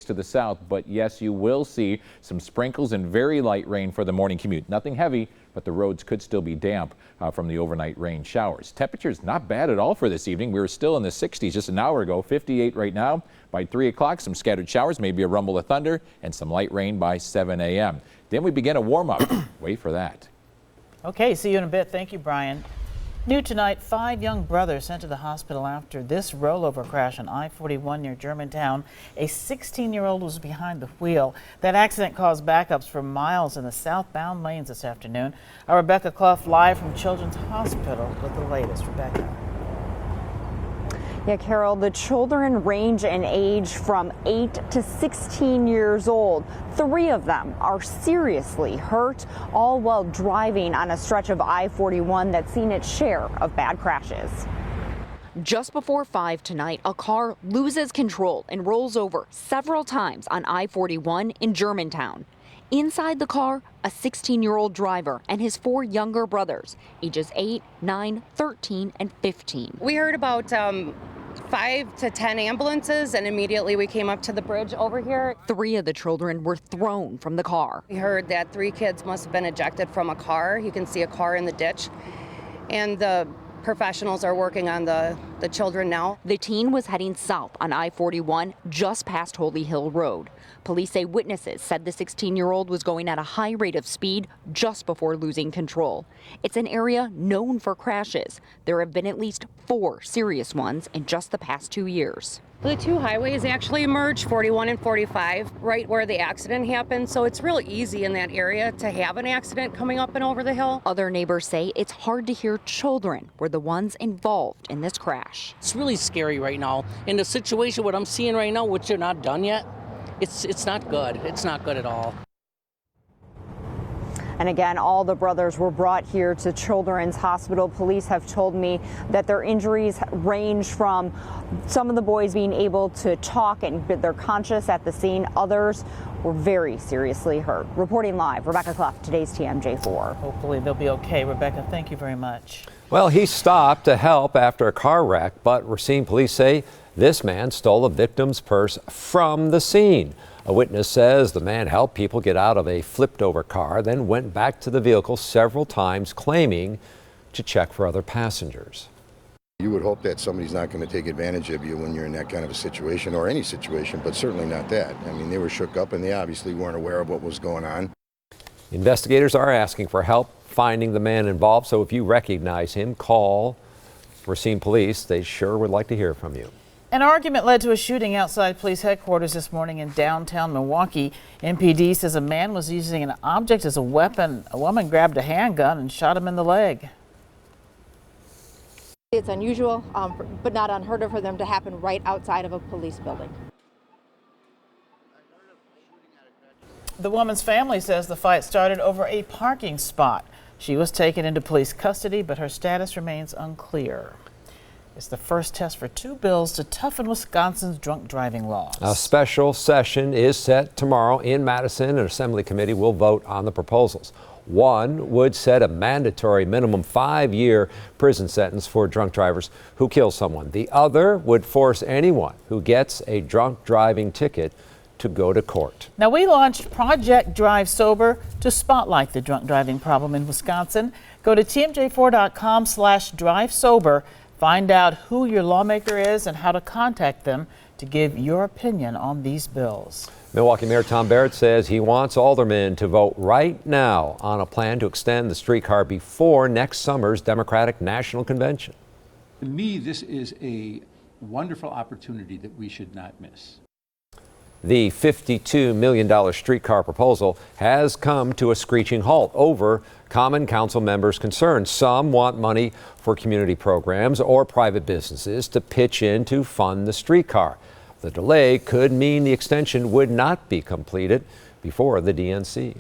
to the south, but yes, you will see some sprinkles and very light rain for the morning commute. Nothing heavy, but the roads could still be damp from the overnight rain showers. Temperatures not bad at all for this evening. We were still in the 60s just an hour ago, 58 right now. By 3 o'clock, some scattered showers, maybe a rumble of thunder, and some light rain by 7 a.m. Then we begin a warm-up. Wait for that. Okay, see you in a bit. Thank you, Brian. New tonight, 5 young brothers sent to the hospital after this rollover crash on I-41 near Germantown. A 16-year-old was behind the wheel. That accident caused backups for miles in the southbound lanes this afternoon. Our Rebecca Clough live from Children's Hospital with the latest. Rebecca. Yeah, Carol, the children range in age from 8 to 16 years old. 3 of them are seriously hurt, all while driving on a stretch of I-41 that's seen its share of bad crashes. Just before 5 tonight, a car loses control and rolls over several times on I-41 in Germantown. Inside the car, a 16-year-old driver and his 4 younger brothers, ages 8, 9, 13, and 15. We heard about 5 to 10 ambulances, and immediately we came up to the bridge over here. 3 of the children were thrown from the car. We heard that 3 kids must have been ejected from a car. You can see a car in the ditch, and the professionals are working on the children now. The teen was heading south on I-41 just past Holy Hill Road. Police say witnesses said the 16-year-old was going at a high rate of speed just before losing control. It's an area known for crashes. There have been at least 4 serious ones in just the past 2 years. The 2 highways actually merge, 41 and 45, right where the accident happened, so it's real easy in that area to have an accident coming up and over the hill. Other neighbors say it's hard to hear children were the ones involved in this crash. It's really scary right now. In the situation, what I'm seeing right now, which they're not done yet, it's not good. It's not good at all. And again, all the brothers were brought here to Children's Hospital. Police have told me that their injuries range from some of the boys being able to talk and they're conscious at the scene. Others were very seriously hurt. Reporting live, Rebecca Clough, today's TMJ4. Hopefully they'll be okay. Rebecca, thank you very much. Well, he stopped to help after a car wreck, but Racine police say this man stole a victim's purse from the scene. A witness says the man helped people get out of a flipped over car, then went back to the vehicle several times, claiming to check for other passengers. You would hope that somebody's not going to take advantage of you when you're in that kind of a situation, or any situation, but certainly not that. I mean, they were shook up and they obviously weren't aware of what was going on. Investigators are asking for help finding the man involved, so if you recognize him, call Racine Police. They sure would like to hear from you. An argument led to a shooting outside police headquarters this morning in downtown Milwaukee. MPD says a man was using an object as a weapon. A woman grabbed a handgun and shot him in the leg. It's unusual, but not unheard of for them to happen right outside of a police building. The woman's family says the fight started over a parking spot. She was taken into police custody, but her status remains unclear. It's the first test for 2 bills to toughen Wisconsin's drunk driving laws. A special session is set tomorrow in Madison. An assembly committee will vote on the proposals. One would set a mandatory minimum 5-year prison sentence for drunk drivers who kill someone. The other would force anyone who gets a drunk driving ticket to go to court. Now, we launched Project Drive Sober to spotlight the drunk driving problem in Wisconsin. Go to tmj4.com/drivesober. Find out who your lawmaker is and how to contact them to give your opinion on these bills. Milwaukee Mayor Tom Barrett says he wants aldermen to vote right now on a plan to extend the streetcar before next summer's Democratic National Convention. To me, this is a wonderful opportunity that we should not miss. The $52 million streetcar proposal has come to a screeching halt over Common Council members' concerns. Some want money for community programs or private businesses to pitch in to fund the streetcar. The delay could mean the extension would not be completed before the DNC.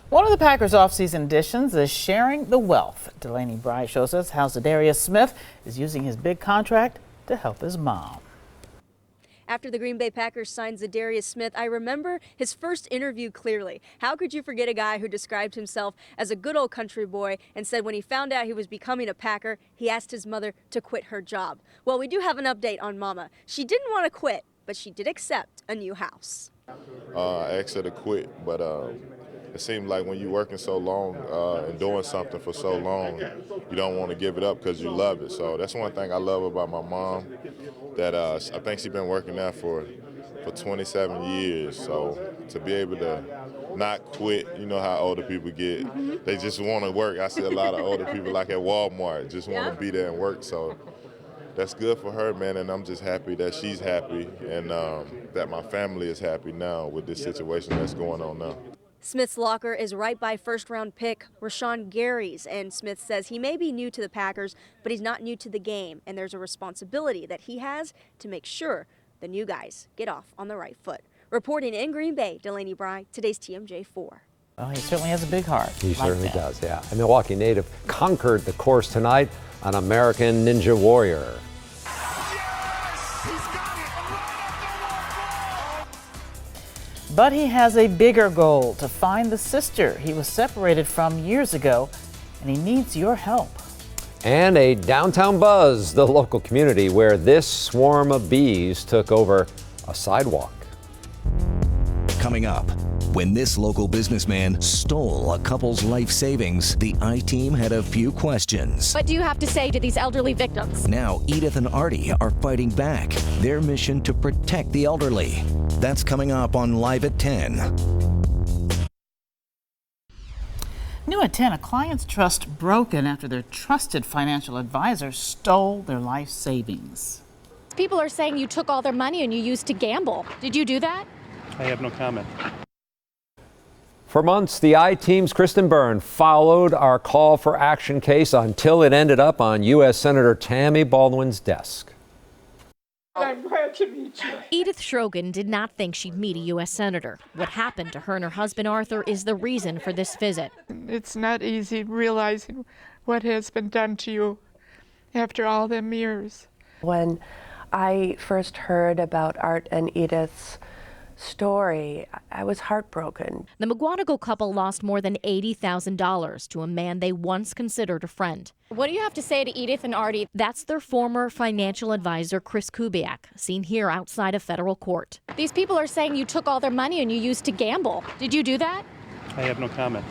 One of the Packers' offseason additions is sharing the wealth. Delaney Bry shows us how Zadarius Smith is using his big contract to help his mom. After the Green Bay Packers signed Zadarius Smith, I remember his first interview clearly. How could you forget a guy who described himself as a good old country boy and said when he found out he was becoming a Packer, he asked his mother to quit her job? Well, we do have an update on Mama. She didn't want to quit, but she did accept a new house. I asked her to quit, but it seems like when you're working so long and doing something for so long, you don't want to give it up because you love it. So that's one thing I love about my mom, that I think she's been working there for 27 years. So to be able to not quit, you know how older people get. They just want to work. I see a lot of older people like at Walmart just want to be there and work. So that's good for her, man, and I'm just happy that she's happy and that my family is happy now with this situation that's going on now. Smith's locker is right by first-round pick Rashawn Gary's, and Smith says he may be new to the Packers, but he's not new to the game, and there's a responsibility that he has to make sure the new guys get off on the right foot. Reporting in Green Bay, Delaney Bry, today's TMJ4. Oh, he certainly has a big heart. He certainly does, yeah. A Milwaukee native conquered the course tonight on American Ninja Warrior. But he has a bigger goal: to find the sister he was separated from years ago, and he needs your help. And a downtown buzz, the local community where this swarm of bees took over a sidewalk. Coming up, when this local businessman stole a couple's life savings, the I-Team had a few questions. What do you have to say to these elderly victims? Now Edith and Artie are fighting back, their mission to protect the elderly. That's coming up on Live at 10. New at 10, a client's trust broken after their trusted financial advisor stole their life savings. People are saying you took all their money and you used to gamble. Did you do that? I have no comment. For months, the I-Team's Kristen Byrne followed our call for action case until it ended up on U.S. Senator Tammy Baldwin's desk. I'm glad to meet you. Edith Schrogen did not think she'd meet a U.S. Senator. What happened to her and her husband Arthur is the reason for this visit. It's not easy realizing what has been done to you after all them years. When I first heard about Art and Edith's story, I was heartbroken. The McGuanago couple lost more than $80,000 to a man they once considered a friend. What do you have to say to Edith and Artie? That's their former financial advisor, Chris Kubiak, seen here outside a federal court. These people are saying you took all their money and you used to gamble. Did you do that? I have no comment.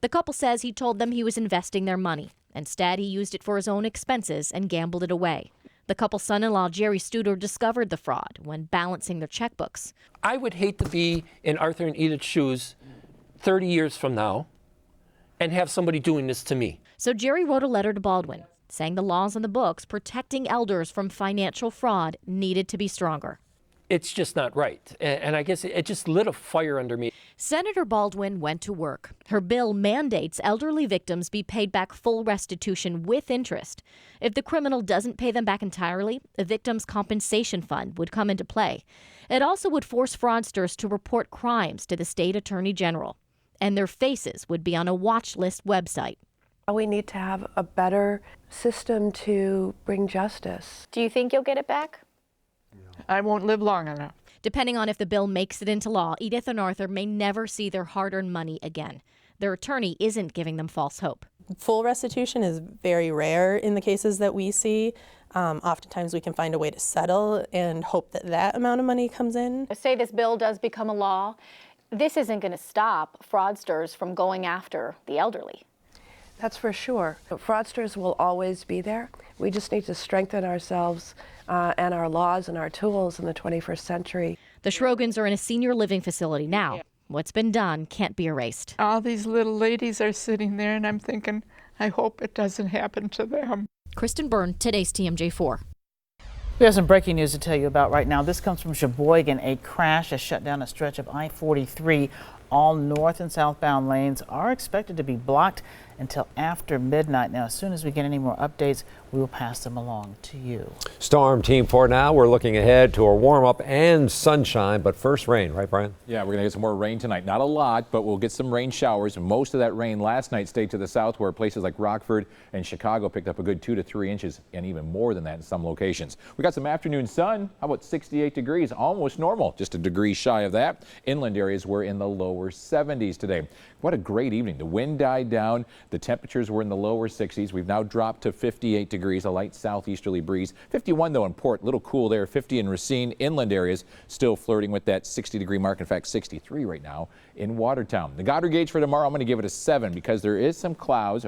The couple says he told them he was investing their money. Instead, he used it for his own expenses and gambled it away. The couple's son-in-law, Jerry Studer, discovered the fraud when balancing their checkbooks. I would hate to be in Arthur and Edith's shoes 30 years from now and have somebody doing this to me. So Jerry wrote a letter to Baldwin saying the laws on the books protecting elders from financial fraud needed to be stronger. It's just not right. And I guess it just lit a fire under me. Senator Baldwin went to work. Her bill mandates elderly victims be paid back full restitution with interest. If the criminal doesn't pay them back entirely, the victim's compensation fund would come into play. It also would force fraudsters to report crimes to the state attorney general, and their faces would be on a watch list website. We need to have a better system to bring justice. Do you think you'll get it back? I won't live long enough. Depending on if the bill makes it into law, Edith and Arthur may never see their hard-earned money again. Their attorney isn't giving them false hope. Full restitution is very rare in the cases that we see. Oftentimes we can find a way to settle and hope that that amount of money comes in. Say this bill does become a law. This isn't going to stop fraudsters from going after the elderly. That's for sure. Fraudsters will always be there. We just need to strengthen ourselves and our laws and our tools in the 21st century. The Schrogens are in a senior living facility now. What's been done can't be erased. All these little ladies are sitting there, and I'm thinking, I hope it doesn't happen to them. Kristen Byrne, today's TMJ4. We have some breaking news to tell you about right now. This comes from Sheboygan. A crash has shut down a stretch of I-43. All north and southbound lanes are expected to be blocked until after midnight. Now, as soon as we get any more updates, we will pass them along to you. Storm Team 4 now. We're looking ahead to a warm up and sunshine, but first rain, right, Brian? Yeah, we're going to get some more rain tonight. Not a lot, but we'll get some rain showers. Most of that rain last night stayed to the south, where places like Rockford and Chicago picked up a good 2 to 3 inches, and even more than that in some locations. We got some afternoon sun. How about 68 degrees? Almost normal, just a degree shy of that. Inland areas were in the lower 70s today. What a great evening. The wind died down. The temperatures were in the lower 60s. We've now dropped to 58 degrees, a light southeasterly breeze. 51 though in Port, a little cool there. 50 in Racine. Inland areas still flirting with that 60-degree mark. In fact, 63 right now in Watertown. The Goddard gauge for tomorrow, I'm going to give it a 7 because there are some clouds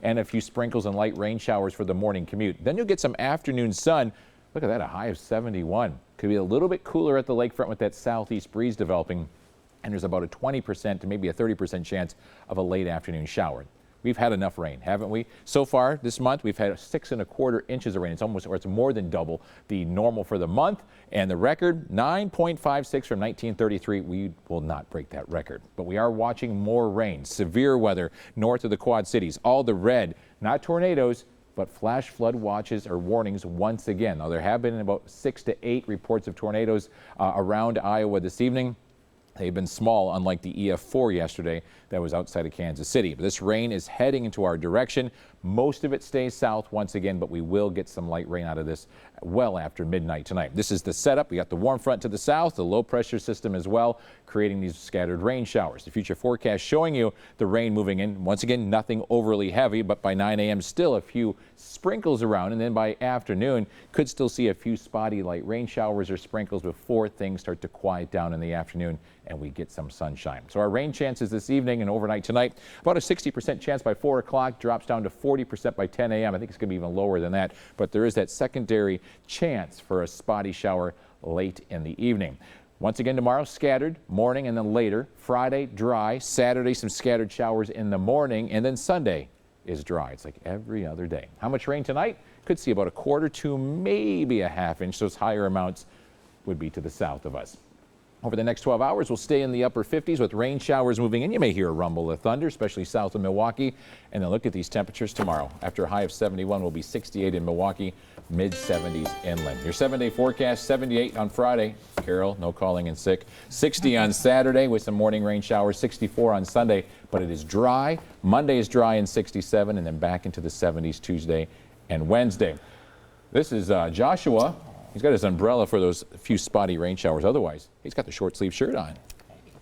and a few sprinkles and light rain showers for the morning commute. Then you'll get some afternoon sun. Look at that, a high of 71. Could be a little bit cooler at the lakefront with that southeast breeze developing. And there's about a 20% to maybe a 30% chance of a late afternoon shower. We've had enough rain, haven't we? So far this month, we've had 6¼ inches of rain. It's more than double the normal for the month. And the record, 9.56 from 1933. We will not break that record. But we are watching more rain, severe weather north of the Quad Cities. All the red, not tornadoes, but flash flood watches or warnings once again. Now, there have been about 6 to 8 reports of tornadoes around Iowa this evening. They've been small, unlike the EF4 yesterday that was outside of Kansas City. But this rain is heading into our direction. Most of it stays south once again, but we will get some light rain out of this well after midnight tonight. This is the setup. We got the warm front to the south, the low pressure system as well, creating these scattered rain showers. The future forecast showing you the rain moving in. Once again, nothing overly heavy, but by 9 a.m. still a few sprinkles around. And then by afternoon, could still see a few spotty light rain showers or sprinkles before things start to quiet down in the afternoon and we get some sunshine. So our rain chances this evening and overnight tonight, about a 60% chance by 4 o'clock, drops down to 40% by 10 a.m. I think it's going to be even lower than that, but there is that secondary chance for a spotty shower late in the evening. Once again tomorrow, scattered, morning and then later. Friday, dry. Saturday, some scattered showers in the morning, and then Sunday is dry. It's like every other day. How much rain tonight? Could see about 1/4 to maybe a ½ inch. Those higher amounts would be to the south of us. Over the next 12 hours, we'll stay in the upper 50s with rain showers moving in. You may hear a rumble of thunder, especially south of Milwaukee. And then look at these temperatures tomorrow. After a high of 71, we'll be 68 in Milwaukee, mid-70s inland. Your 7-day forecast, 78 on Friday. Carol, no calling in sick. 60 on Saturday with some morning rain showers, 64 on Sunday. But it is dry. Monday is dry and 67, and then back into the 70s Tuesday and Wednesday. This is Joshua. He's got his umbrella for those few spotty rain showers. Otherwise, he's got the short sleeve shirt on.